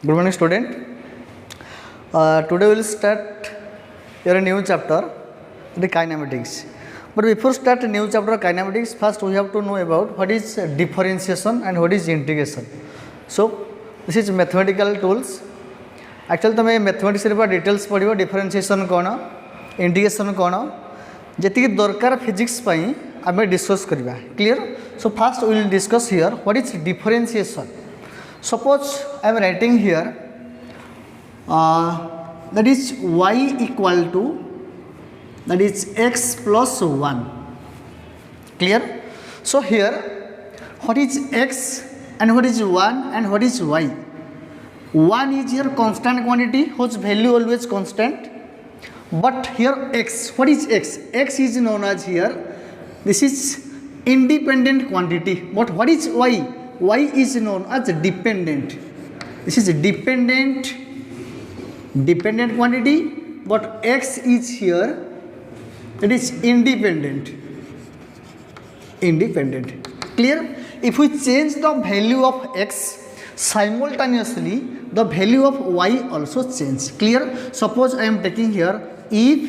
Good morning, student. Today we will start your new chapter, the kinematics. But before start a new chapter kinematics, first we have to know about what is differentiation and what is integration. So this is mathematical tools. Actually, तुम mathematics रे details पढ़िबो differentiation कोन, integration कोन, जेतिक दरकार physics पई आमे discuss करिबा. Clear? So first we will discuss here what is differentiation. Suppose I am writing here that is y equal to that is x plus 1. Clear? So here what is x and what is 1 and what is y? 1 is here constant quantity whose value always constant, but here x, what is x? X is known as here, this is independent quantity, but what is y? Y is known as dependent. This is a dependent quantity, but x is here, it is independent. Clear? If we change the value of x, simultaneously the value of y also change. Clear? Suppose I am taking here, if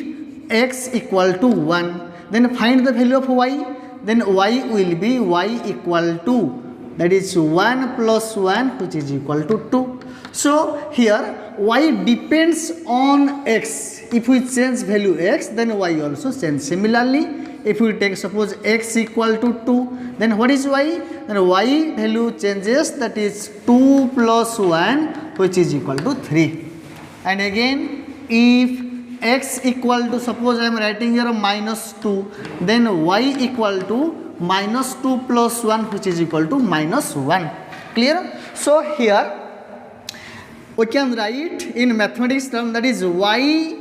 x equal to 1, then find the value of y, then y will be y equal to, that is 1 plus 1, which is equal to 2. So here y depends on x. If we change value x, then y also change. Similarly, if we take suppose x equal to 2, then what is y? Then y value changes, that is 2 plus 1, which is equal to 3. And again, if x equal to, suppose I am writing here minus 2, then y equal to minus 2 plus 1, which is equal to minus 1. Clear? So here we can write in mathematics term, that is y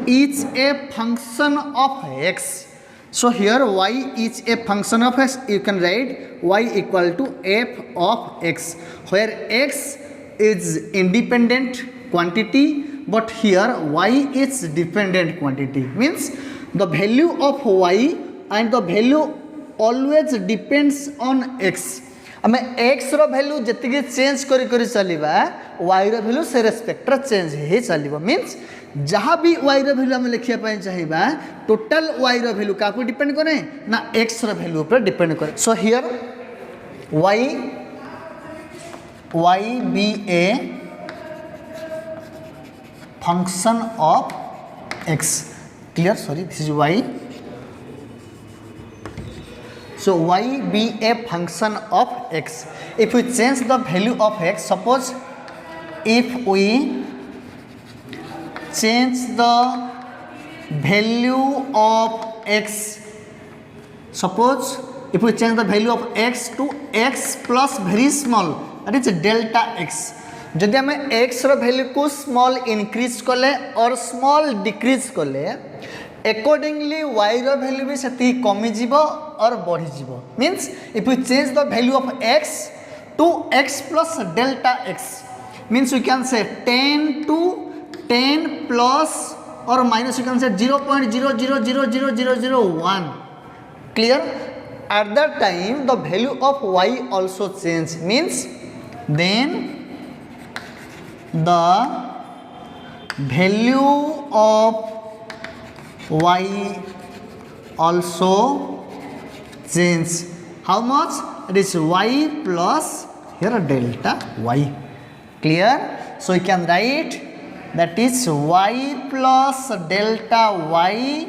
is a function of x. So here y is a function of x, you can write y equal to f of x, where x is independent quantity, but here y is dependent quantity. Means the value of y and the value always depends on x. आमे x रो value जति change करी चलिबा y रो value से respect change हे चलिबो. Means जहाँ भी y रो value हम लिखिया पाए चाहिबा, टोटल y रो वैल्यू काको डिपेंड करे ना x रो वैल्यू पर डिपेंड करे. So here y be a function of x. Clear? Sorry, this is y. So y be a function of x. If we change the value of x, suppose if we change the value of x, suppose if we change the value of x to x plus very small, that is delta x. जदि आम x रो value को small increase कले और small decrease कले, accordingly y रो value भी सेती कमी जीवो और बढ़ी जीवो. Means if we change the value of x to x plus delta x, means we can say 10 to 10 plus और minus, you can say 0.00000001. Clear? At that time the value of y also change. Means then the value of y also change. How much? It is y plus here delta y. Clear? So you can write that is y plus delta y,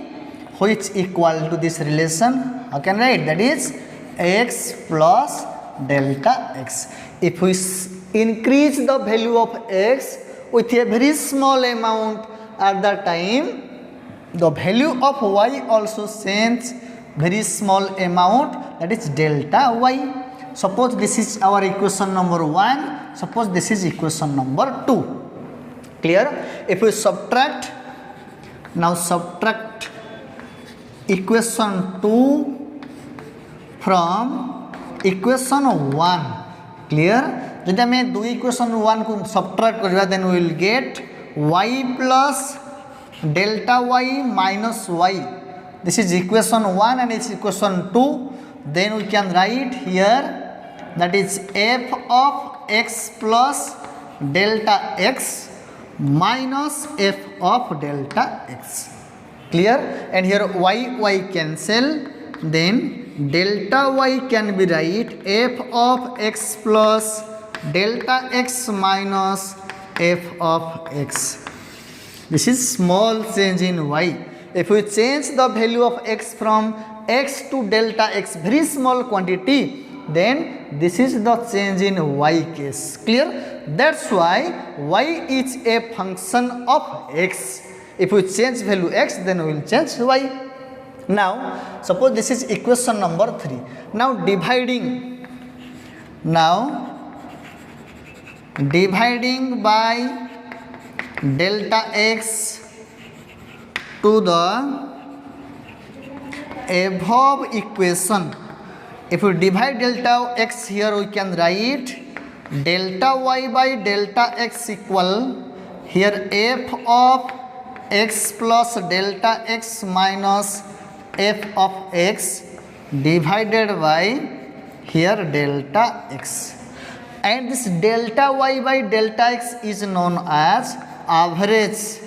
which equal to this relation. I can write that is x plus delta x. If we increase the value of x with a very small amount, at that time the value of y also change very small amount, that is delta y. Suppose this is our equation number 1, suppose this is equation number 2. Clear? If we subtract, now subtract equation 2 from equation 1. Clear? जदि आम दो equation 1 को subtract करबा, then we will get y plus delta y minus y. This is equation 1 and it's equation 2. Then we can write here that is f of x plus delta x minus f of delta x. Clear? And here y cancel, then delta y can be write f of x plus delta x minus f of x. This is small change in y. If we change the value of x from x to delta x, very small quantity, then this is the change in y case. Clear? That's why y is a function of x. If we change value x, then we will change y. Now suppose this is equation number 3. Now dividing by delta x to the above equation. If we divide delta x here, we can write delta y by delta x equal here f of x plus delta x minus f of x divided by here delta x. And this delta y by delta x is known as average.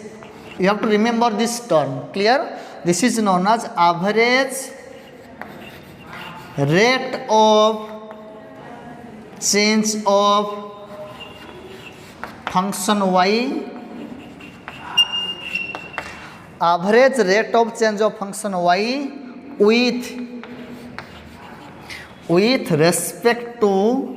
You have to remember this term. Clear? This is known as average rate of change of function y. Average rate of change of function y with respect to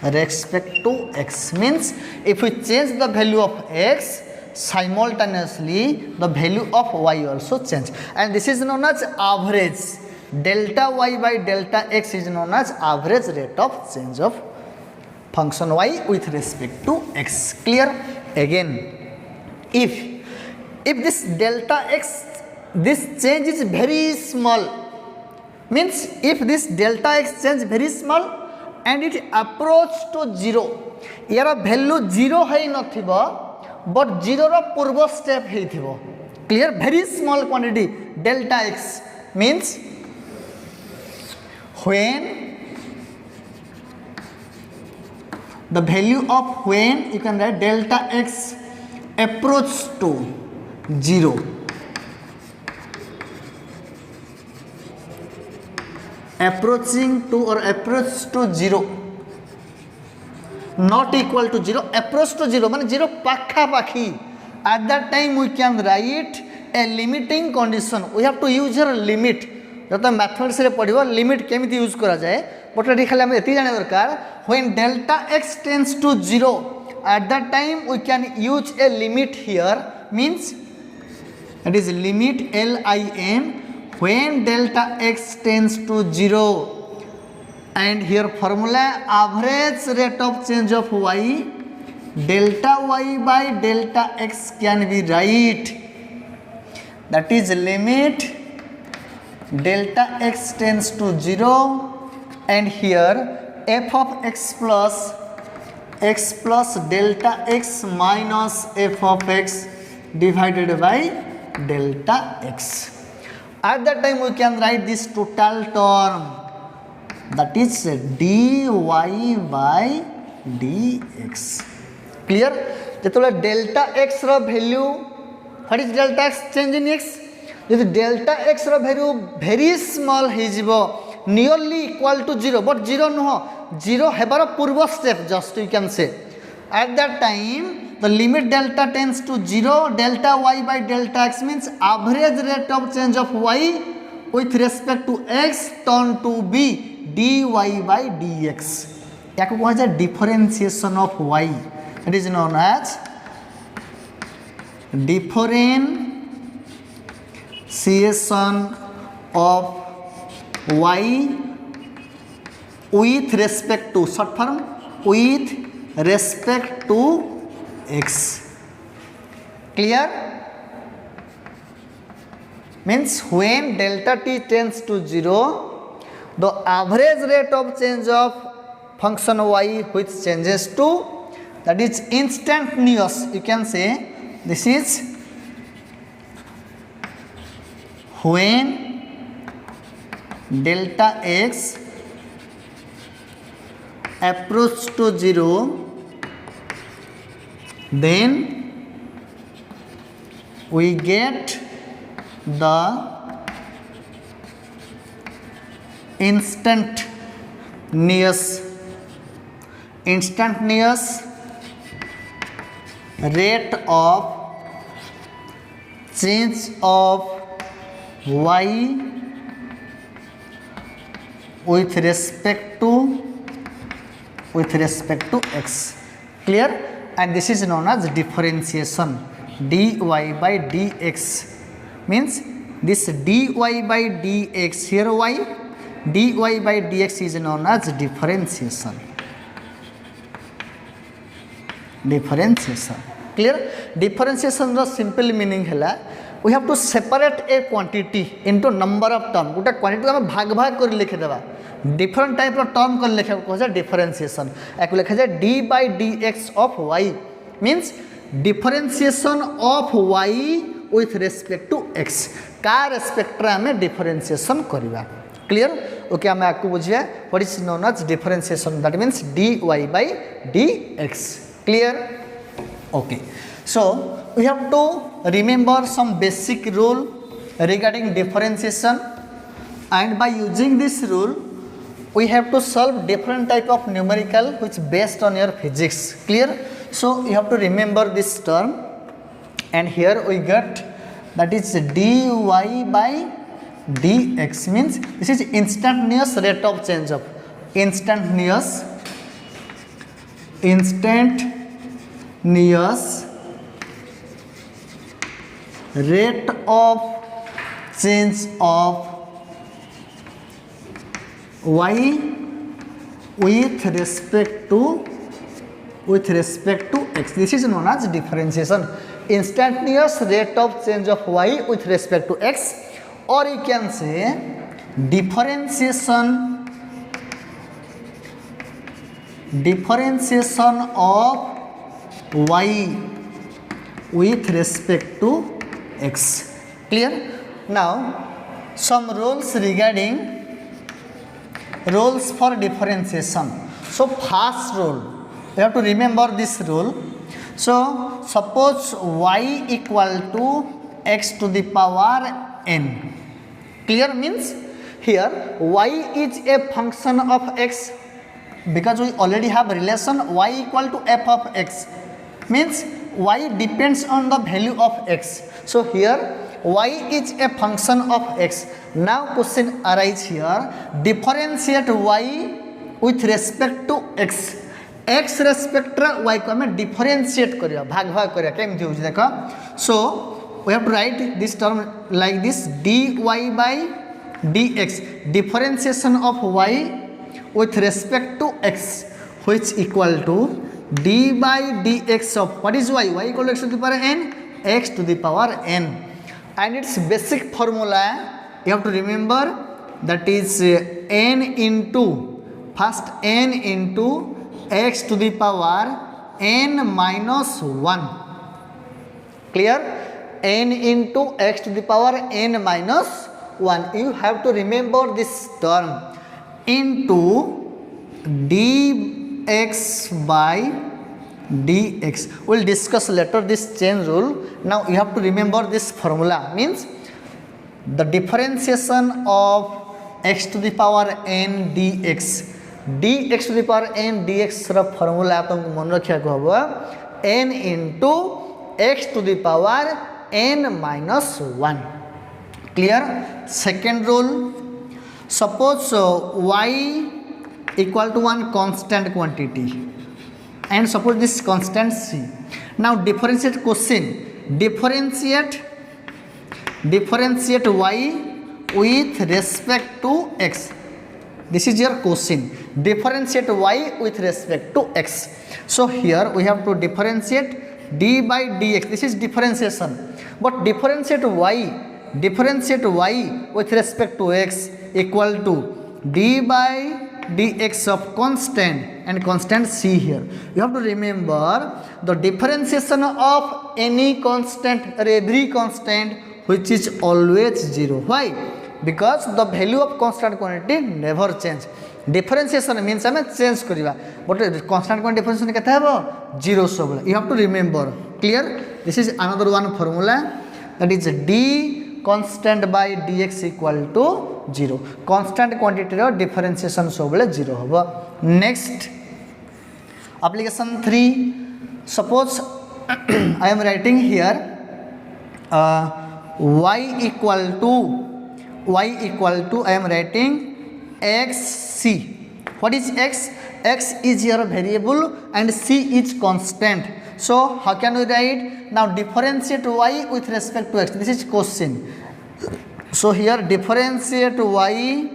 x. Means if we change the value of x, simultaneously the value of y also change, and this is known as average. Delta y by delta x is known as average rate of change of function y with respect to x. Clear? Again, if this delta x, this change is very small, means if this delta x change very small and it approach to 0, यार value 0 है नथिबो, but 0 रो पूर्व step है थिबो. Clear? Very small quantity delta x means when the value of when you can write delta x approach to 0. Approaching to or approach to 0, not equal to 0, approach to 0 means 0 pakha pakhi. At that time we can write a limiting condition. We have to use your limit. जब mathematics रे पढ़िबो limit केमिति use करा जाए, but eighty खाली हम एति जाने दरकार. When delta x tends to 0, at that time we can use a limit here, means it is limit LIM when delta x tends to 0, and here formula average rate of change of y, delta y by delta x can be right, that is limit delta x tends to 0, and here f of x plus delta x minus f of x divided by delta x. At that time we can write this total term, that is dy by dx. Clear? जेतले delta x row value, what is delta x change in x? If delta x row value very small है nearly equal to 0, but 0 no, 0 हेबार पूर्व step just you can say. At that time the limit delta tends to 0, delta y by delta x means average rate of change of y with respect to x turn to be dy by dx. याको कहा जाए differentiation of y. It is known as differentiation of y with respect to, short form, with respect to x. Clear? Means when delta t tends to 0, the average rate of change of function y which changes to, that is instantaneous, you can say this is when delta x approach to 0, then we get the instantaneous rate of change of y with respect to x. Clear? And this is known as differentiation. dy by dx means this dy by dx, here y, dy by dx is known as differentiation. Clear? Differentiation ro simple meaning hela we have to separate a quantity into number of term. गोटे quantity को भाग कर लिखे देबा different type रो term कर लिखे को है डिफरेंशिएशन. एक लिखा जाए d by dx of y means differentiation of y with respect to x. का रेस्पेक्ट रे हमें डिफरेंशिएशन करबा. क्लियर? ओके हम आपको बुझिया what is known as differentiation, that means dy by dx. Clear? Okay, so we have to remember some basic rule regarding differentiation, and by using this rule we have to solve different type of numerical which based on your physics. Clear? So you have to remember this term, and here we get that is dy by dx means this is instantaneous rate of change of instantaneous rate of change of y with respect to x. This is known as differentiation. Instantaneous rate of change of y with respect to x, or you can say differentiation of y with respect to x. Clear? Now some rules regarding rules for differentiation. So first rule, you have to remember this rule. So suppose y equal to x to the power n. Clear? Means here y is a function of x, because we already have relation y equal to f of x, means y depends on the value of x. So here y is a function of x. Now question arise here, differentiate y with respect to x. x respect रे y को हमें differentiate करिया, भाग करिया केमती होची देखो. So we have to write this term like this, dy by dx, differentiation of y with respect to x, which equal to d by dx of what is y? Y equal to x to the power n, x to the power n. And its basic formula you have to remember, that is n into first n into x to the power n minus 1. Clear? n into x to the power n minus 1. You have to remember this term into dx by dx. We'll discuss later this chain rule. Now you have to remember this formula, means the differentiation of x to the power n dx, dx to the power n dx रा formula तुमको मन रखिया को हबो n into x to the power n minus 1. Clear? Second rule, suppose y equal to one constant quantity, and suppose this constant c. Now differentiate question, differentiate y with respect to x. This is your question, differentiate y with respect to x. So here we have to differentiate d by dx. This is differentiation, but differentiate y with respect to x equal to d by dx of constant, and constant c here. You have to remember the differentiation of any constant or every constant which is always 0. Why? Because the value of constant quantity never change. Differentiation means आम change करवा but constant quantity differentiation केते हेबो 0 सब you have to remember clear this is another one formula that is d constant by dx equal to 0 constant quantity रो differentiation सब 0 होबो next application 3 suppose I am writing here y equal to I am writing xc. What is x? X is your variable and c is constant. So how can we write? Now differentiate y with respect to x. This is question. So here differentiate y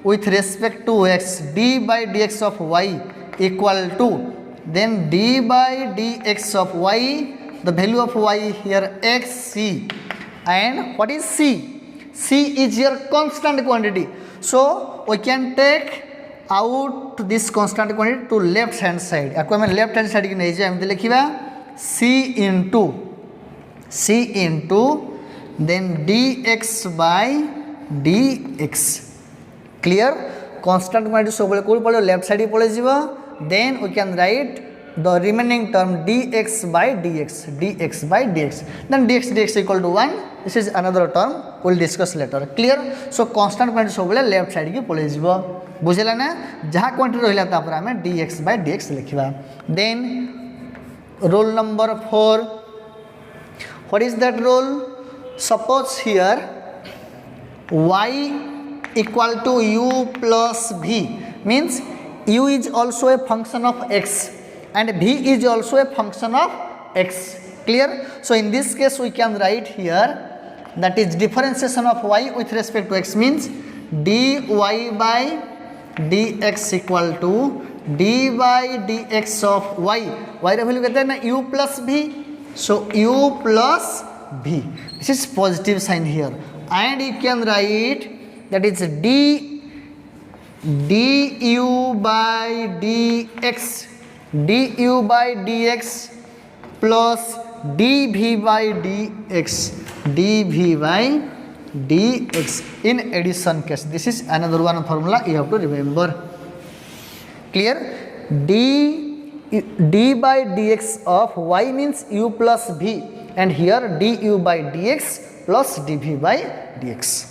with respect to x. D by dx of y equal to then d by dx of y, the value of y here xc, and what is c? C is your constant quantity. So we can take out this constant quantity to left hand side. आपको हमें left hand side की नहीं चाहिए, हम लिखिबा c into then dx by dx. Clear? Constant quantity सब code पड़े left side पड़े जीवा. Then we can write the remaining term dx by dx. Then dx equal to 1. This is another term we will discuss later. Clear? So constant quantity सब left side की पड़े जीवा. बुझेला ना? जहाँ quantity रहिला तापर हमें dx by dx लिखिबा. Then rule number 4. What is that rule? Suppose here y equal to u plus v means u is also a function of x and v is also a function of x. Clear? So in this case we can write here that is differentiation of y with respect to x means dy by dx equal to d by dx of y. Y रे value कितना है u plus v. So u plus v. This is positive sign here and you can write that is du by dx plus dv by dx in addition case. This is another one formula you have to remember. Clear? d by dx of y means u plus v and here du by dx plus dv by dx.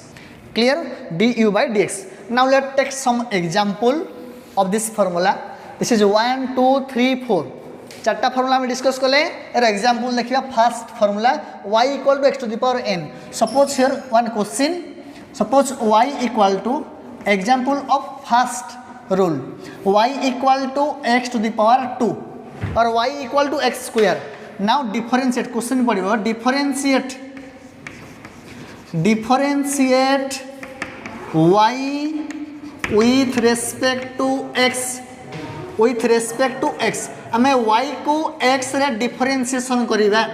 Clear? du by dx. Now let's take some example of this formula. This is 1 2 3 4 चारटा formula में discuss कले एर example देखिबा. First formula y equal to x to the power n. Suppose here one question. Suppose y equal to example of first rule y equal to x to the power 2 or y equal to x square. Now differentiate question पड़िबो. differentiate y with respect to x हमें y को x रे differentiation करिबा.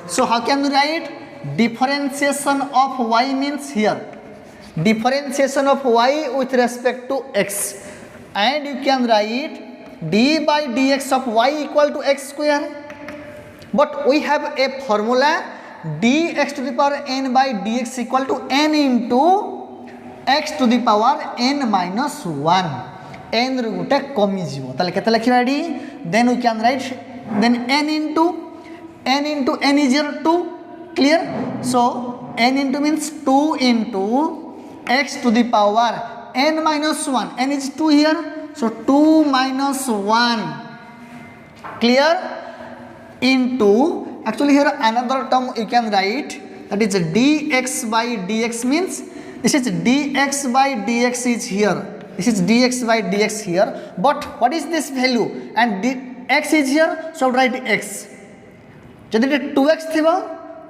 So how can we write differentiation of y means here differentiation of y with respect to x and you can write d by dx of y equal to x square. But we have a formula dx to the power n by dx equal to n into x to the power n minus 1. n ରୁ ଗୋଟେ କମି ଯିବ ତାହେଲେ କେତେ ଲେଖିବା ଏଠି. Then we can write then n into n is here 2. Clear? So n into means 2 into x to the power n minus 1. n is 2 here, so 2 minus 1. Clear? Into actually here another term you can write that is dx by dx means this is dx by dx is here. This is dx by dx here, but what is this value and x is here, so write x. जदि 2x थिबा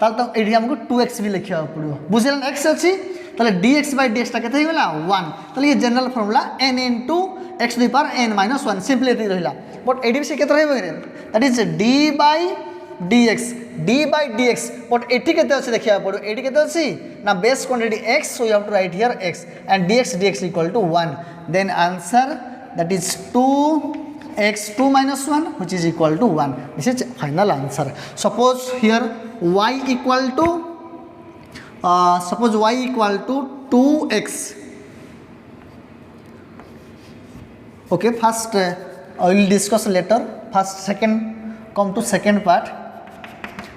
ताल तो AD हमको 2x भी लिखिया पड़िबो. बुझलन x अछि ताले dx by dx ता केते हिला 1. ताले ये general formula n into x to the power n minus 1 simply एती रहिला. बट एडी से केते रहबो रे that is d by dx but eighty केते अछि देखिया पड़ो. एटी केते अछि ना base quantity x, so you have to write here x and dx equal to 1. Then answer that is 2x2 minus 1 which is equal to 1. This is final answer. Suppose here y equal to 2x Okay, first I will discuss later. First, come to second part.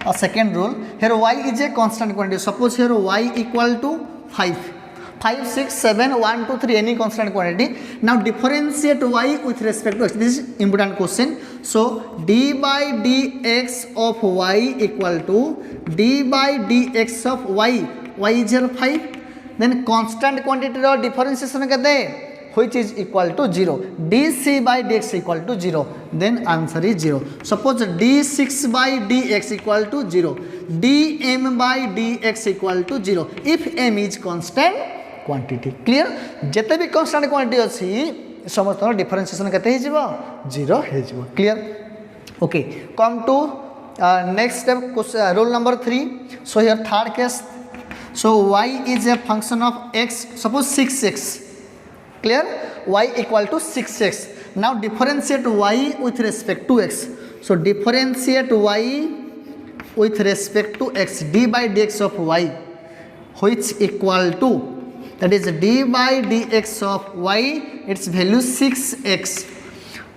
A second rule. Here y is a constant quantity. Suppose here y equal to 5. 5, 6, 7, 1, 2, 3, any constant quantity. Now differentiate y with respect to x. This is important question. So d by dx of y equal to d by dx of y. Y is here 5. Then constant quantity or differentiation kete, which is equal to 0. dc by dx equal to 0. Then answer is 0. Suppose d6 by dx equal to 0. dm by dx equal to 0. If m is constant quantity. Clear? जते भी constant quantity अच्छी समस्त differentiation कते ही जीवा 0 है जीवा. Clear? Okay. Come to next step. Rule number 3. So here third case. So y is a function of x. Suppose 6x. Clear? Y equal to 6x. Now differentiate y with respect to x. So differentiate y with respect to x. d by dx of y, which equal to, that is d by dx of y, its value 6x,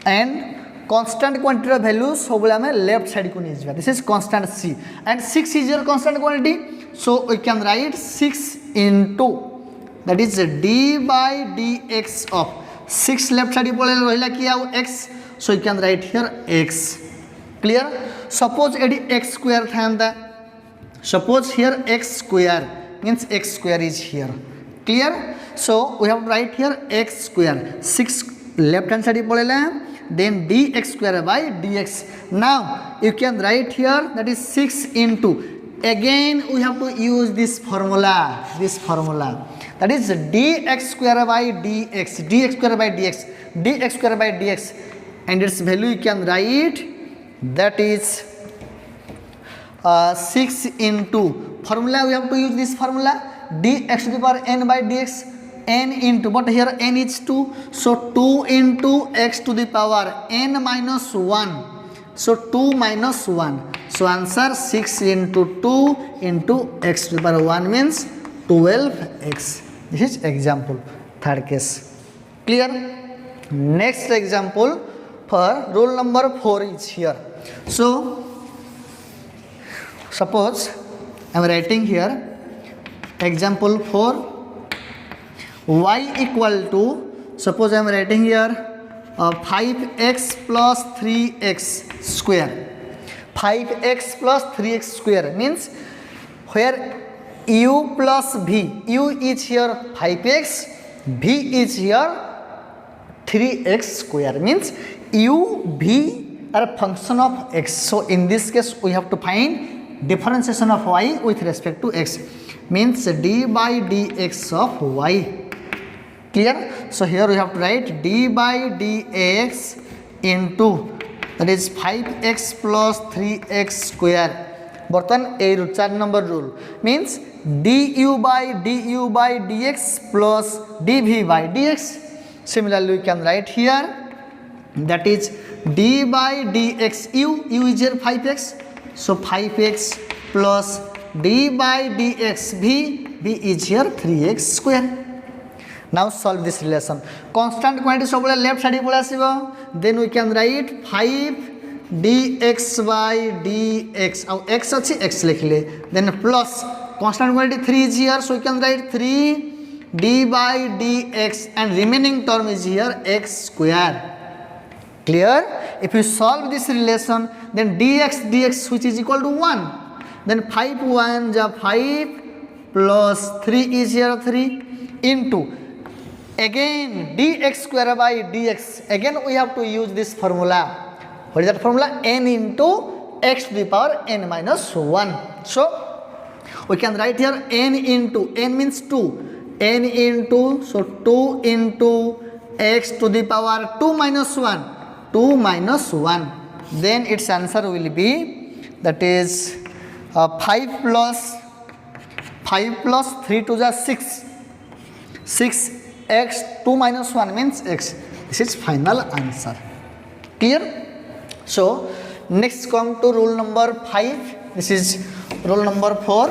and constant quantity of value सब हमें left side को नहीं जाएगा. This is constant c, and 6 is your constant quantity. So we can write 6 into, that is d by dx of 6 left side पड़े रहिला किया x. So you can write here x. Clear? Suppose एडी x square था. Suppose here x square means x square is here. Clear? So we have to write here x square. 6 left hand side पड़ेला, then dx square by dx. Now you can write here, that is 6 into, again we have to use this formula. That is dx square by dx, dx square by dx, dx square by dx, and its value you can write, that is 6 into, formula we have to use this formula, dx to the power n by dx, n into, but here n is 2, so 2 into x to the power n minus 1, so 2 minus 1, so answer 6 into 2 into x to the power 1 means 12x. This is example, third case. Clear? Next example for rule number 4 is here. So suppose I am writing here example 4, y equal to, suppose I am writing here 5x plus 3x square. 5x plus 3x square means where u plus v, u is here 5x, v is here 3x square, means u, v are function of x. So in this case we have to find differentiation of y with respect to x, means d by dx of y. Clear? So here we have to write d by dx into, that is 5x plus 3x square. Button a 4 number rule means du by dx plus dv by dx. Similarly we can write here, that is d by dx, u is here 5x, so 5x plus d by dx v is here 3x square. Now solve this relation. Constant quantity सब left side पड़ा आसीबो. Then we can write 5 dx by dx. अब x अच्छी x लिख ले. Then plus constant quantity 3 is here, so we can write 3 d by dx, and remaining term is here x square. Clear? If you solve this relation, then dx which is equal to 1. Then 5 1 ja 5 plus 3 is here 3 into, again dx square by dx, again we have to use this formula. What is that formula? N into x to the power n minus 1. So we can write here n into, n means 2, n into, so 2 into x to the power 2 minus 1, 2 minus 1. Then its answer will be, that is 5 plus 3 to the 6, 6x 2 minus 1 means x. This is final answer. Clear? So next come to rule number 5. This is rule number 4.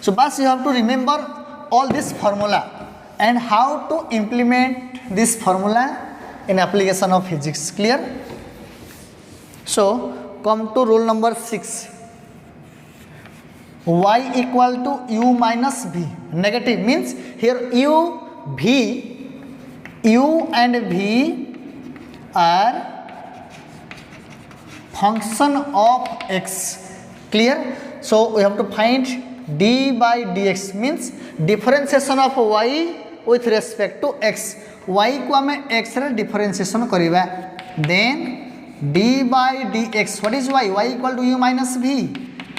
So but you have to remember all this formula and how to implement this formula in application of physics. Clear? So come to rule number 6. Y equal to u minus v. Negative means here u and v are function of x. Clear? So we have to find d by dx means differentiation of y with respect to x. Y को हमें x रे differentiation करिबा. Then d by dx. What is y? Y equal to u minus v.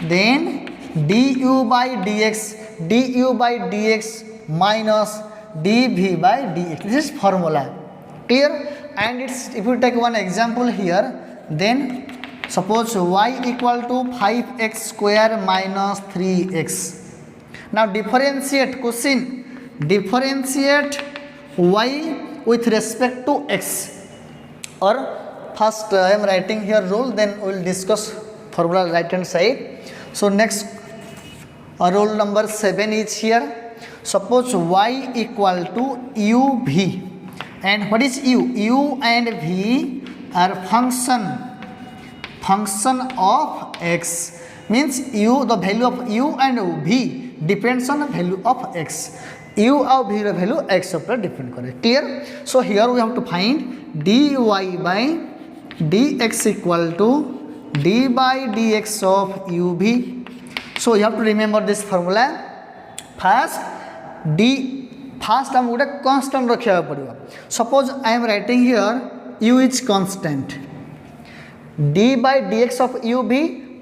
Then du by dx minus dv by dx. This is formula. Clear? And it's, if you take one example here, then suppose y equal to 5x square minus 3x. Now differentiate question. Differentiate y with respect to x. Or first I am writing here rule, then we will discuss formula right hand side. So next rule number 7 is here. Suppose y equal to uv, and what is u? U and v are function of x. Means u, the value of u and v depends on the value of x. U और v ର value x ଉପରେ depend करे. Clear? So here we have to find dy by dx equal to d by dx of uv. So you have to remember this formula. First हम गोटे constant रखिया पड़िबो. Suppose I am writing here u is constant. d by dx of uv,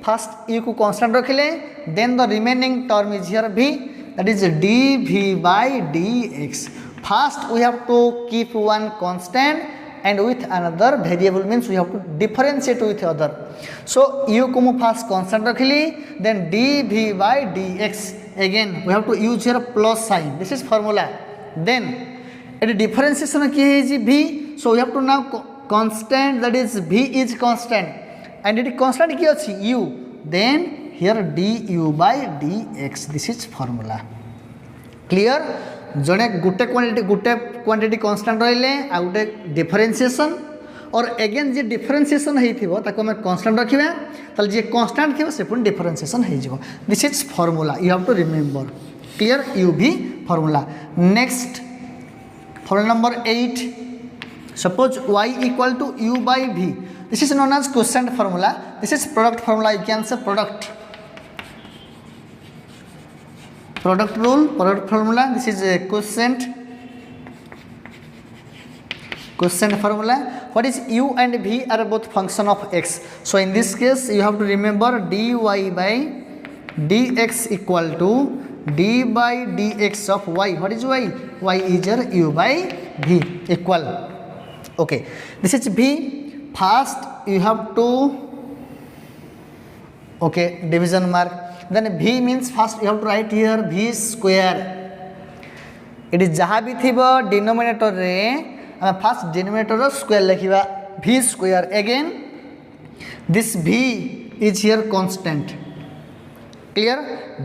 first u को constant रखिले, then the remaining term is here v, that is dv by dx. First we have to keep one constant and with another variable, means we have to differentiate with other. So u को मैं first constant रखिली, then dv by dx. Again we have to use here plus sign. This is formula. Then it differentiation की है जी v. So we have to now constant, that is v is constant, and it constant की अच्छी u. Then here du by dx. This is formula. Clear? जने गुटे quantity constant रहिले आ गुटे differentiation, और again जे differentiation हेइथिबो ताको हम constant रखिबा, तल जे constant थिबो से पुन डिफरेंशिएशन हेइजिबो. This is formula, you have to remember. Clear? u v formula. Next formula number 8. Suppose y equal to u by v. This is known as quotient formula. This is product formula. You can say product rule, product formula. This is a quotient formula. What is u and v are both function of x. So in this case you have to remember dy by dx equal to d by dx of y. What is y? Y is your u by v equal. Okay, this is v. First you have to division mark. Then v means first you have to write here v square. It is जहाँ भी थी वो denominator रे first denominator row square लिखिबा v square. Again this v is here constant. Clear?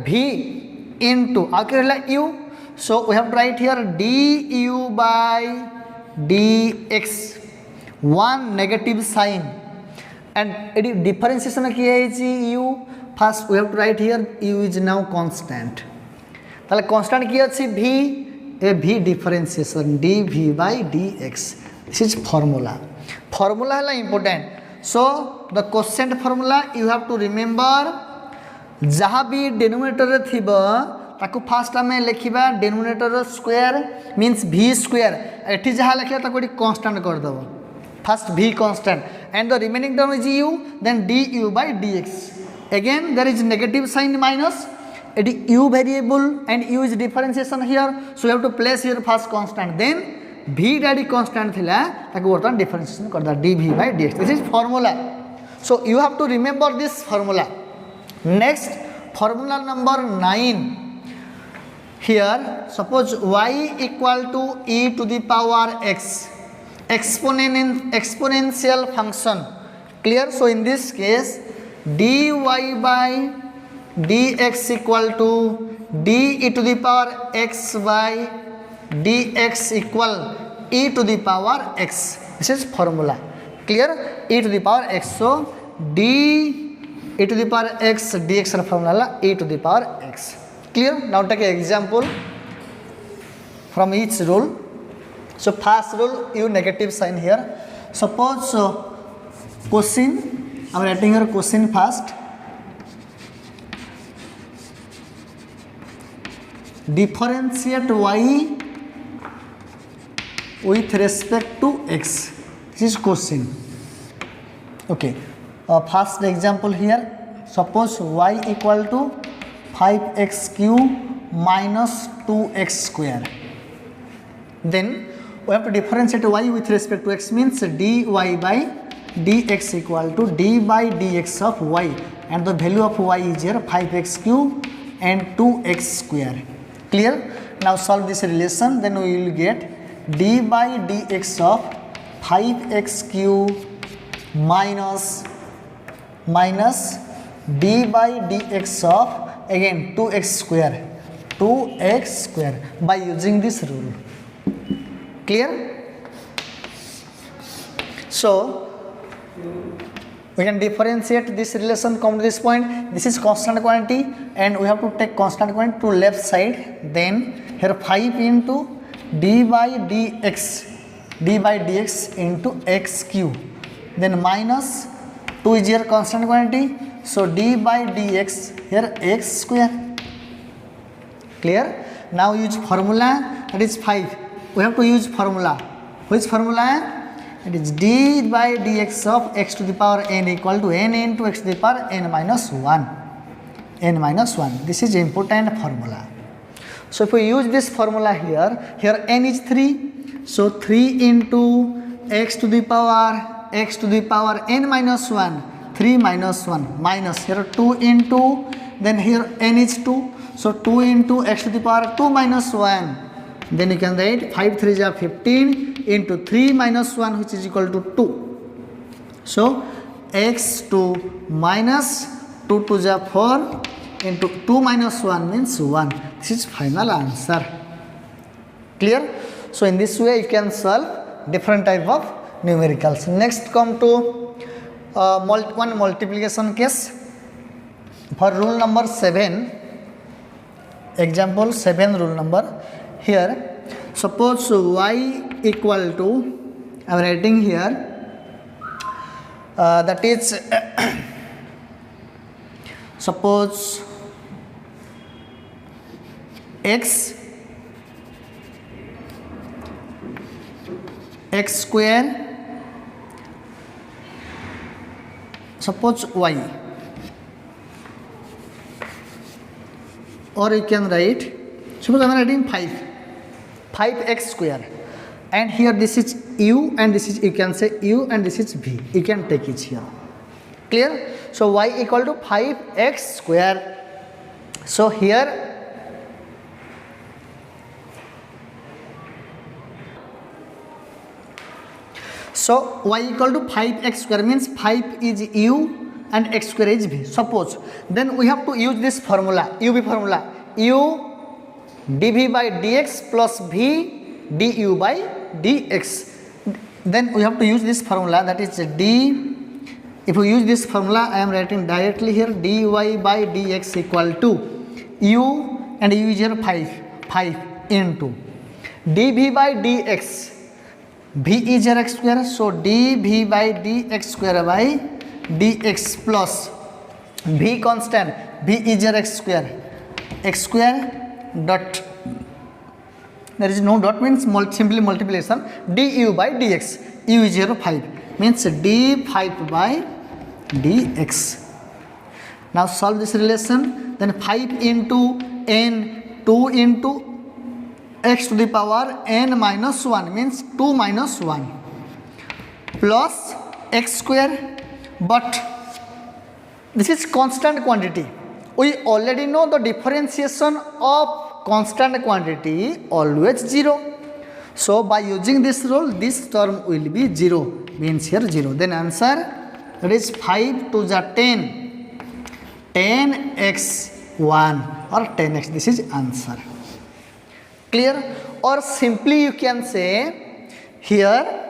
v into आगे रहला u. So we have to write here du by dx. One negative sign, and it is differentiation की है जी u. First we have to write here u is now constant. ताले constant की अच्छी v, a v differentiation dv by dx. This is formula. Formula है important. So the quotient formula you have to remember. जहाँ भी denominator रे थिबा ताको first हमें लिखिबा denominator रो square means v square. एठी जहाँ लिखिबा ताको एठी constant कर दबो. First v constant and the remaining term is u, then du by dx. Again there is negative sign minus, it is u variable and u is differentiation here, so you have to place here first constant, then v daddy constant thila ताको वर्तमान differentiation कर दा dv by dx. This is formula. So you have to remember this formula. Next formula number 9. Here suppose y equal to e to the power x. Exponential function. Clear? So in this case dy by dx equal to d e to the power x by dx equal e to the power x. This is formula. Clear? E to the power x. So d e to the power x dx formula e to the power x. Clear? Now take an example from each rule. So first rule, use negative sign here. Suppose cosine, I am writing here cosine first. Differentiate y with respect to x. This is cosine. Okay. First example here. Suppose y equal to 5x cube minus 2x square. Then we have to differentiate y with respect to x, means dy by dx equal to d by dx of y, and the value of y is here 5x cube and 2x square. Clear? Now solve this relation, then we will get d by dx of 5x cube minus d by dx of again 2x square by using this rule. Clear? So we can differentiate this relation, come to this point. This is constant quantity and we have to take constant quantity to left side. Then here 5 into d by dx into x cube. Then minus 2 is here constant quantity. So d by dx here x square. Clear? Now use formula, that is 5. We have to use formula. Which formula? It is d by dx of x to the power n equal to n into x to the power n minus 1. N minus 1. This is important formula. So if we use this formula here n is 3. So 3 into x to the power n minus 1. 3 minus 1 minus here 2 into, then here n is 2. So 2 into x to the power 2 minus 1. Then you can write 5 3 is 15 into 3 minus 1, which is equal to 2. So x2 minus 2 to the 4 into 2 minus 1 means 1. This is final answer. Clear? So in this way you can solve different type of numericals. Next come to one multiplication case for rule number 7. Example 7 rule number. Here, suppose y equal to, I am writing here, that is, suppose x square, suppose y, or you can write, suppose I am writing 5x square, and here this is u and this is, you can say u and this is v, you can take it here. Clear? So y equal to 5x square. So here y equal to 5x square means 5 is u and x square is v. Suppose then we have to use this formula, uv formula, u dv by dx plus v du by dx. Then we have to use this formula, that is d. If we use this formula, I am writing directly here dy by dx equal to u, and u is here 5 into dv by dx, v is here x square, so dv by dx square by dx plus v constant, v is here x square dot, there is no dot, means simply multiplication, du by dx, u is 5 means d5 by dx. Now solve this relation, then 5 into n, 2 into x to the power n minus 1 means 2 minus 1 plus x square, but this is constant quantity. We already know the differentiation of constant quantity always 0. So by using this rule, this term will be 0, means here 0. Then answer, that is 5 to the 10 10x1 or 10x. This is answer. Clear? Or simply you can say here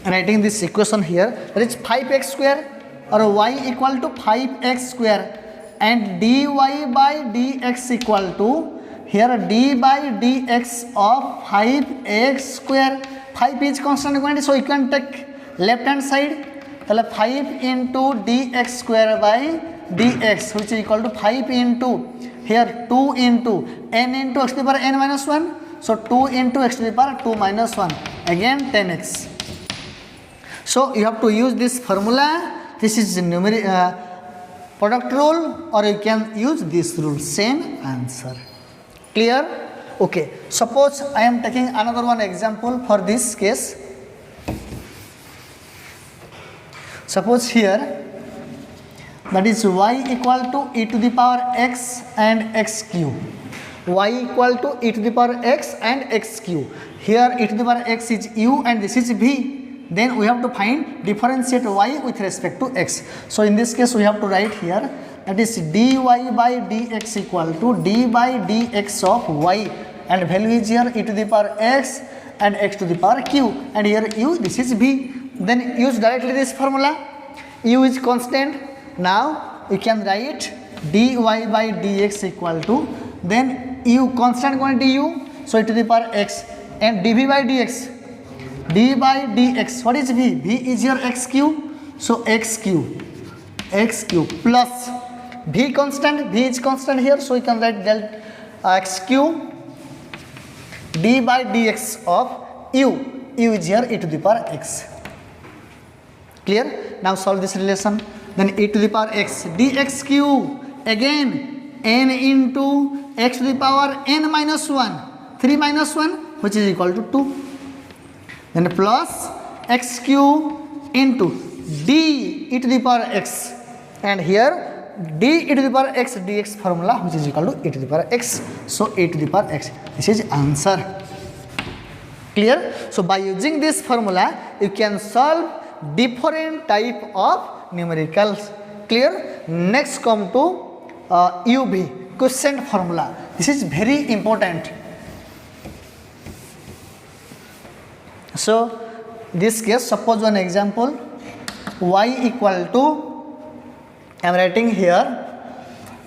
writing this equation here, that is 5x square or y equal to 5x square and dy by dx equal to here d by dx of 5x square. 5 is constant quantity, so you can take left hand side. 5 into dx square by dx, which is equal to 5 into here 2 into n into x to the power n minus 1. So 2 into x to the power 2 minus 1, again 10x. So you have to use this formula. This is numeric product rule, or you can use this rule. Same answer. Clear? Okay. Suppose I am taking another one example for this case. Suppose here that is y equal to e to the power x and x cube. Y equal to e to the power x and x cube. Here e to the power x is u and this is v. Then we have to find differentiate y with respect to x. So in this case we have to write here that is dy by dx equal to d by dx of y, and value is here e to the power x and x to the power q, and here u, this is v. Then use directly this formula. U is constant. Now you can write dy by dx equal to, then u constant quantity u, so e to the power x, and dv by dx, d by dx, what is v? V is your x cube, so x cube plus v constant, v is constant here, so you can write del x cube d by dx of u is here e to the power x. Clear? Now solve this relation. Then e to the power x dx cube, again n into x to the power n minus 1, 3 minus 1, which is equal to 2. Then plus x cube into d e to the power x, and here d e to the power x dx formula, which is equal to e to the power x. So e to the power x, this is answer. Clear? So by using this formula you can solve different type of numericals. Clear? Next come to UV, quotient formula. This is very important. So this case, suppose one example, y equal to, I am writing here,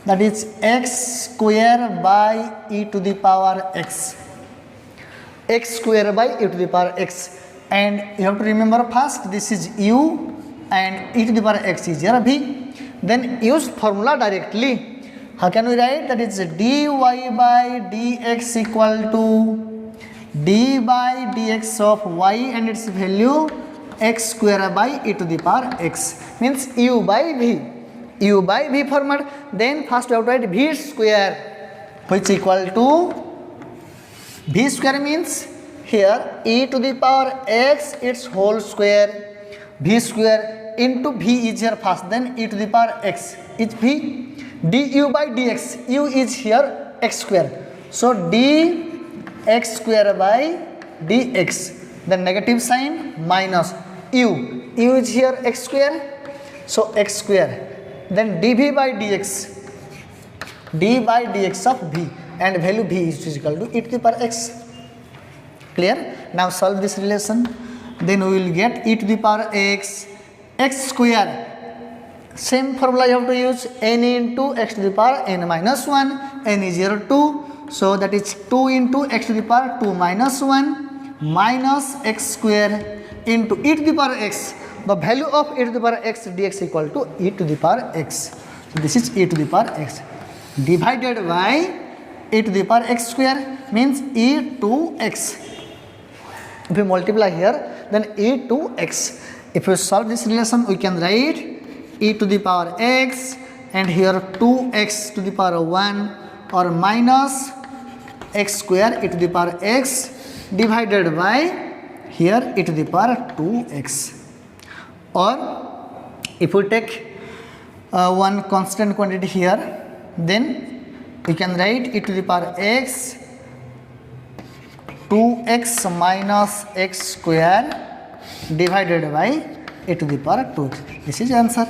that is x square by e to the power x, x square by e to the power x, and you have to remember first this is u and e to the power x is here v. Then use formula directly. How can we write? That is dy by dx equal to d by dx of y and its value x square by e to the power x, means u by v format. Then first we have to write v square, which equal to v square means here e to the power x its whole square, v square into v is here first, then e to the power x is v, du by dx, u is here x square, so d x square by dx, then negative sign minus u is here x square, so x square, then dv by dx, d by dx of v, and value v is equal to e to the power x. Clear? Now solve this relation. Then we will get e to the power x, x square. Same formula you have to use, n into x to the power n minus 1, n is here 2. So that is 2 into x to the power 2 minus 1 minus x square into e to the power x. The value of e to the power x dx equal to e to the power x. So this is e to the power x divided by e to the power x square, means e to x. If we multiply here, then e to x. If we solve this relation, we can write e to the power x and here 2x to the power 1 or minus x square e to the power x divided by here e to the power 2x. Or if we take one constant quantity here, then we can write e to the power x 2x minus x square divided by e to the power 2x. This is answer.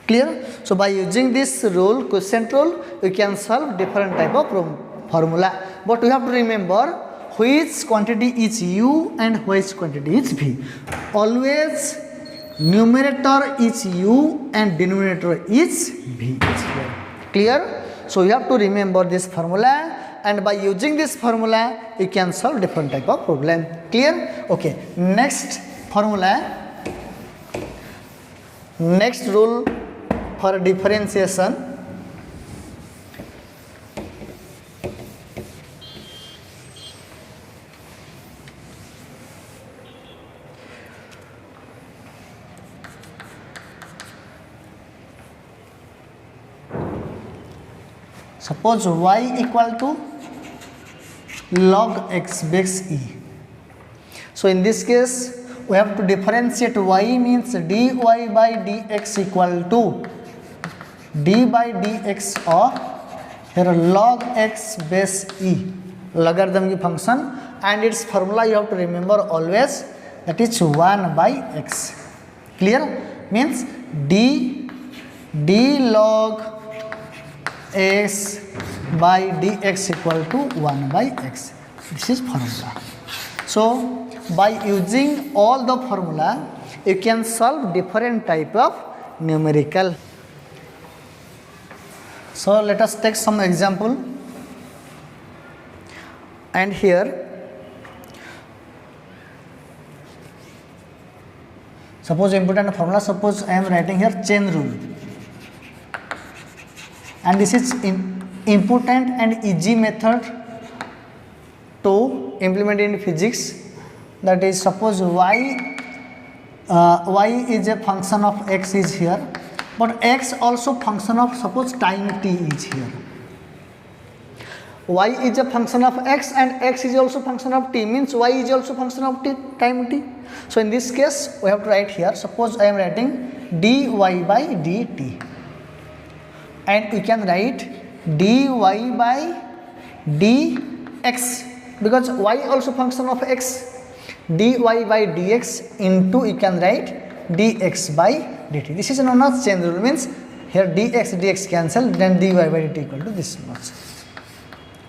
Clear? So by using this rule, quotient rule, we can solve different type of formula. But we have to remember which quantity is u and which quantity is v. Always numerator is u and denominator is v. Clear? So you have to remember this formula, and by using this formula you can solve different type of problem. Clear? Okay, next formula, next rule for differentiation. Suppose y equal to log x base e. So in this case we have to differentiate y, means dy by dx equal to d by dx of here log x base e, logarithm function, and its formula you have to remember always, that is 1 by x. Clear? Means d log x by dx equal to 1 by x. This is formula. So by using all the formula you can solve different type of numerical. So let us take some example, and here suppose important formula, suppose I am writing here chain rule, and this is important and easy method to implement in physics. That is, suppose y is a function of x is here, but x also function of, suppose time t is here. Y is a function of x and x is also function of t, means y is also function of t, time t. So in this case we have to write here, suppose I am writing dy by dt, and we can write dy by dx, because y also function of x, dy by dx into you can write dx by dt. This is known as chain rule, means here dx cancel, then dy by dt equal to this much.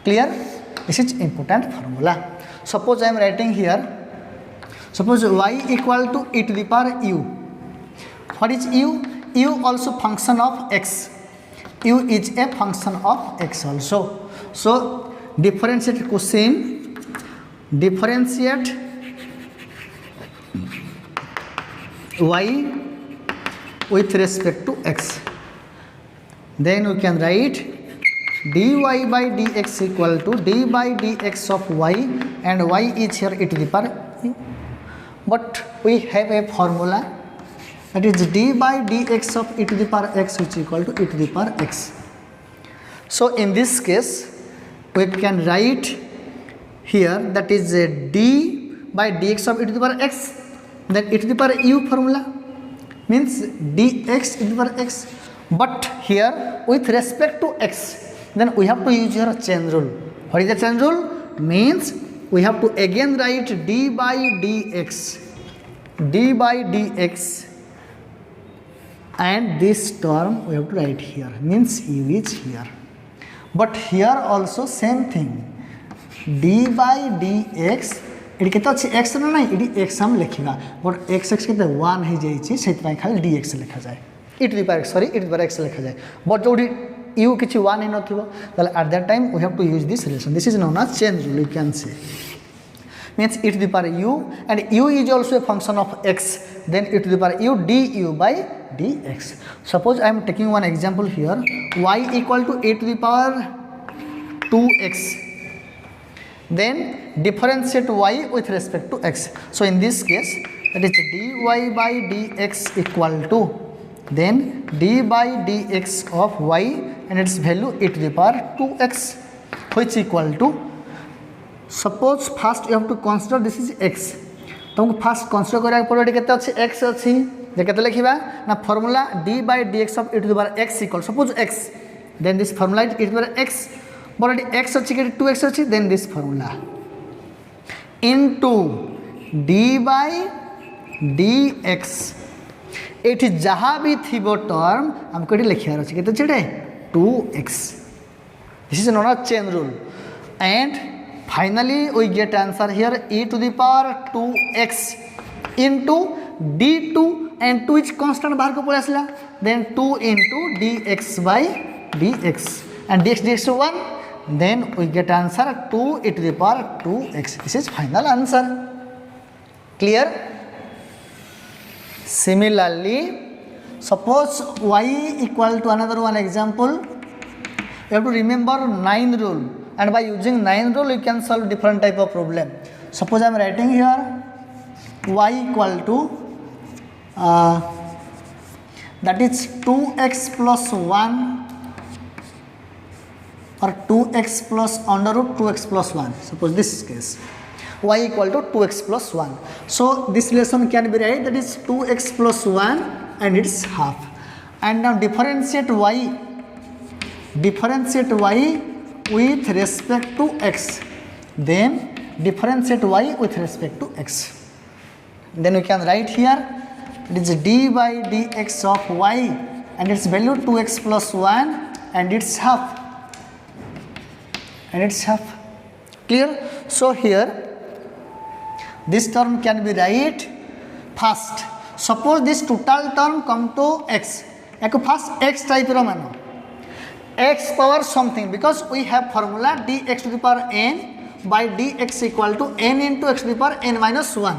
Clear? This is important formula. Suppose I am writing here, suppose y equal to e to the power u. What is u? U also function of x. U is a function of x also. So differentiate question, differentiate y with respect to x, then we can write dy by dx equal to d by dx of y, and y is here e to the power u. But we have a formula, that is d by dx of e to the power x, which is equal to e to the power x. So in this case we can write here, that is d by dx of e to the power x, then e to the power u formula, means dx e to the power x, but here with respect to x, then we have to use here a chain rule. What is the chain rule? Means we have to again write d by dx, and this term we have to write here, means u is here. But here also same thing, d by dx, ये केते अछि x ना नहीं, ये x हम लिखिबा, but x केते 1 हे जाई छी, सेत पय खाली dx लिखा जाय, e to the power x, sorry, e to the power x लिखा जाय, बट जोडी u किछि 1 हे नथिबो, ताले at that time we have to use this relation. This is known as chain rule, you can say, means e to the power u, and u is also a function of x, then e to the power u du by dx. Suppose I am taking one example here, y equal to e to the power 2x, then differentiate y with respect to x. So in this case that is dy by dx equal to then d by dx of y, and its value e to the power 2x, which equal to, suppose first you have to consider this is x, तुमको first consider करा पड़े केते अछि x अछि, जे केते लिखिबा ना formula d by dx of e to the power x equal, suppose x, then this formula is e to the power x, but x अछि के 2x अछि, then this formula into d by dx एठी जहाँ भी थिबो term हमको ये लिखार अच्छे केते छेड़े 2x. This is known as chain rule. And finally we get answer here e to the power 2x into d2 and 2 is constant बाहर को पड़े आसला. Then 2 into dx by dx and dx to 1. Then we get answer 2 e to the power 2x. This is final answer. Clear? Similarly, suppose y equal to another one example. You have to remember 9 rule, and by using 9 rule you can solve different type of problem. Suppose I am writing here y equal to that is 2x plus 1 or 2x plus under root 2x plus 1. Suppose this case y equal to 2x plus 1. So this relation can be written that is 2x plus 1 and its half. And now differentiate y with respect to x. Then differentiate y with respect to x. Then we can write here it is d by dx of y and its value 2x plus 1 and its half. Clear? So here this term can be write first. Suppose this total term come to x. Eko first x type ro mano x power something, because we have formula dx to the power n by dx equal to n into x to the power n minus 1.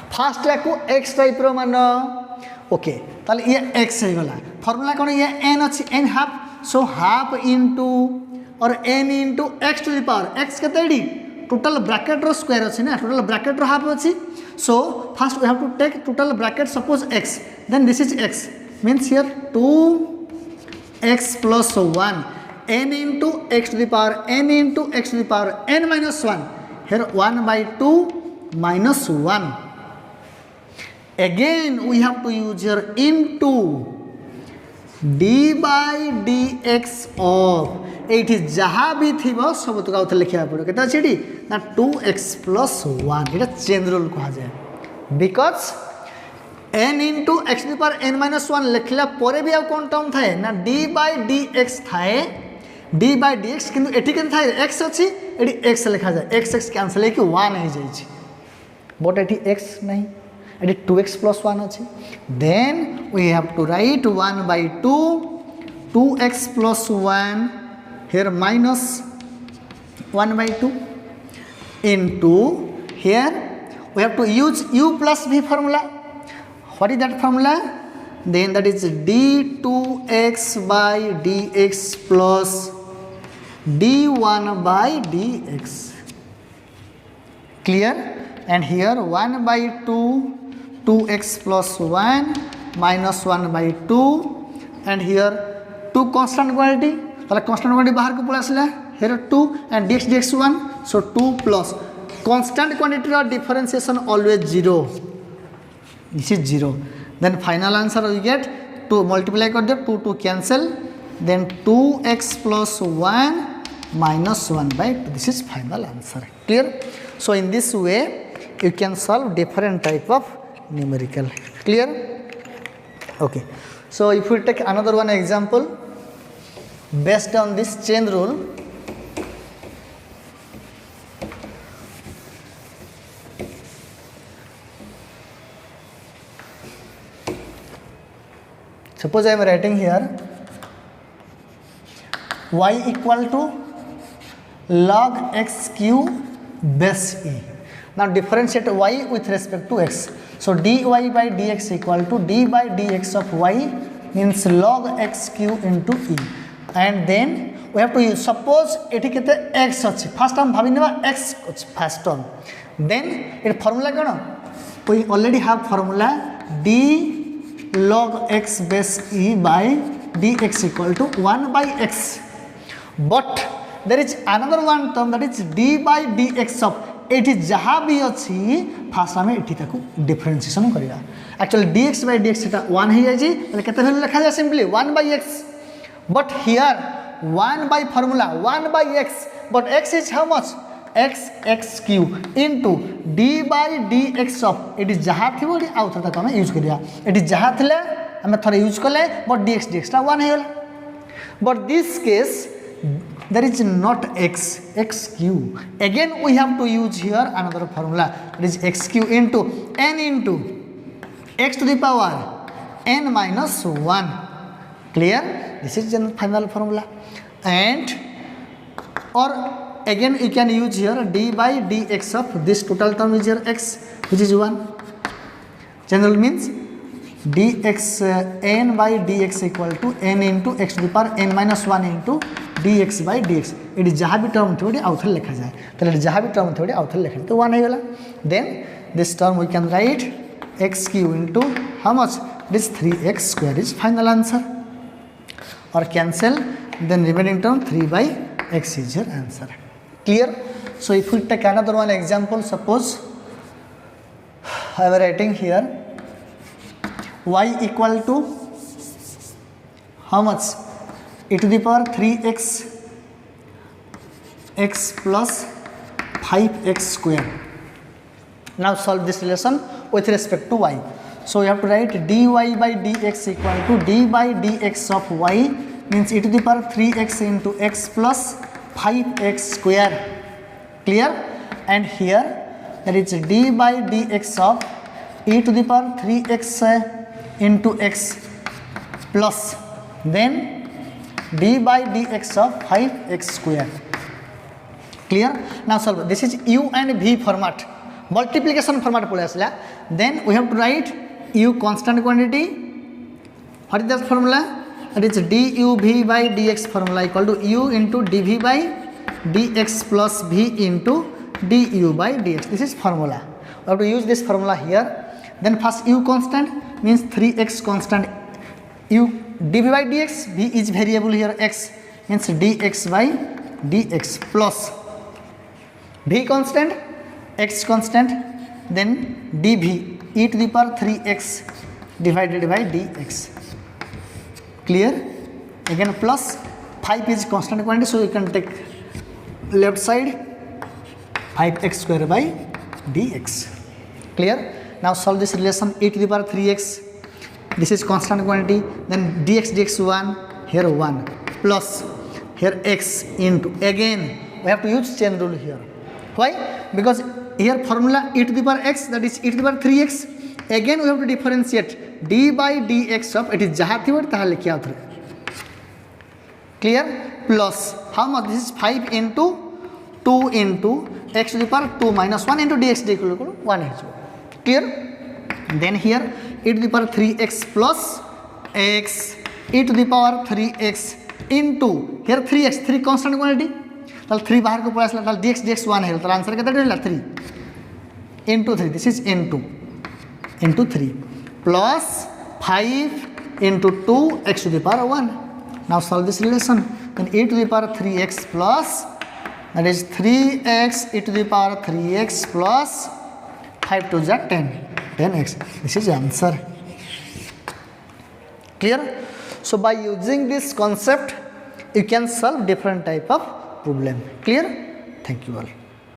First eko x type ro mano. Okay, ताले ये x है गला. Formula कौन ये n अच्छी n half. So half into और n into x to the power x कितने D total bracket रो square अच्छी ना, total bracket रो half अच्छी. So first we have to take total bracket, suppose x, then this is x, means here 2x plus 1 n into x to the power n into x to the power n minus 1. Here 1 by 2 minus 1. Again we have to use here into d by dx of एठी जहाँ भी थिबो सब तो का लिखा पड़ो केता छेडी ना 2x plus 1 एटा चेन रूल कहा जाए, because n into x to the power n minus 1 लिखला परे भी आ कोन टर्म थाए ना d by dx थाए, d by dx किंतु एठी केन थाए x अछि एठी x लिखा जाए, x कैंसिल है कि 1 हो जाई छी, बट एठी x नहीं एठी 2x plus 1 अछि. Then we have to write 1 by 2 2x plus 1 here minus 1 by 2 into here we have to use u plus v formula. What is that formula? Then that is d2x by dx plus d1 by dx. Clear? And here 1 by 2 2x plus 1 minus 1 by 2 and here 2 constant quantity. ताले constant quantity बाहर को पड़ा आसला. Here 2 and dx dx 1. So 2 plus constant quantity or differentiation always 0. This is 0. Then final answer we get 2 multiply कर दे 2 cancel. Then 2x plus 1 minus 1 by 2. This is final answer. Clear? So in this way you can solve different type of numerical. Clear? Okay. So if we take another one example based on this chain rule. Suppose I am writing here y equal to log x cube base e. Now differentiate y with respect to x. So dy by dx equal to d by dx of y means log x cube into e. And then we have to use, suppose एठी केते x अछि, first हम भाबी नेबा x अछि first term. Then it formula cone, we already have formula d log x base e by dx equal to 1 by x. But there is another one term that is d by dx of एठी जहाँ भी अछि fast हमें एठी ताकू differentiation करिया. Actually dx by dx एटा 1 हे जाय छी, तले केते वैल्यू लिखा जाय simply 1 by x. But here 1 by formula 1 by x, but x is how much x cube into d by dx of it is जहाँ थी वो आउ थोड़ा तक हमें यूज करिया it is जहाँ थिले हमें थोड़ा यूज कले but dx टा 1 है गला but this case there is not x cube. Again we have to use here another formula, that is x cube into n into x to the power n minus 1. Clear? This is the final formula. And or again you can use here d by dx of this total term is here x, which is 1. General means dx n by dx equal to n into x to the power n minus 1 into dx by dx. It is जहाँ भी term थे वो आउथर लिखा जाए तो जहाँ भी term थे वो आउथर लिखा जाए तो 1 है गला. Then this term we can write x cube into how much? This 3x square is final answer. Or cancel, then remaining term 3 by x is your answer. Clear? So if we take another one example, suppose I am writing here y equal to how much? E to the power 3x x plus 5x square. Now solve this relation with respect to y. So we have to write dy by dx equal to d by dx of y means e to the power 3x into x plus 5x square. Clear? And here that is d by dx of e to the power 3x into x plus then d by dx of 5x square. Clear? Now solve. This is u and v format. Multiplication format pole asla. Then we have to write u constant quantity. What is that formula? That is duv by dx formula equal to u into dv by dx plus v into du by dx. This is formula. We have to use this formula here. Then first u constant means 3x constant. U dv by dx, v is variable here, x means dx by dx plus v constant, x constant, then dv e to the power 3x divided by dx. Clear? Again plus 5 is constant quantity, so you can take left side 5x square by dx. Clear? Now solve this relation e to the power 3x. This is constant quantity, then dx 1, here 1 plus here x into, again we have to use chain rule here. Why? Because here formula e to the power x, that is e to the power 3x. Again we have to differentiate d by dx of it is jaha thi taha likhiya thre. Clear? Plus how much? This is 5 into 2 into x to the power 2 minus 1 into dx equal to 1. Clear? Then here e to the power 3x plus x e to the power 3x into here 3x, 3 constant quantity. Tal 3 bahar ko pura tal dx 1 hai. Tal answer kete dela 3 into 3. This is into 3 plus 5 into 2 x to the power 1. Now solve this relation. Then e to the power 3x plus, that is 3x e to the power 3x plus 5 to the 10x. This is the answer. Clear? So by using this concept you can solve different type of problem. Clear? Thank you all.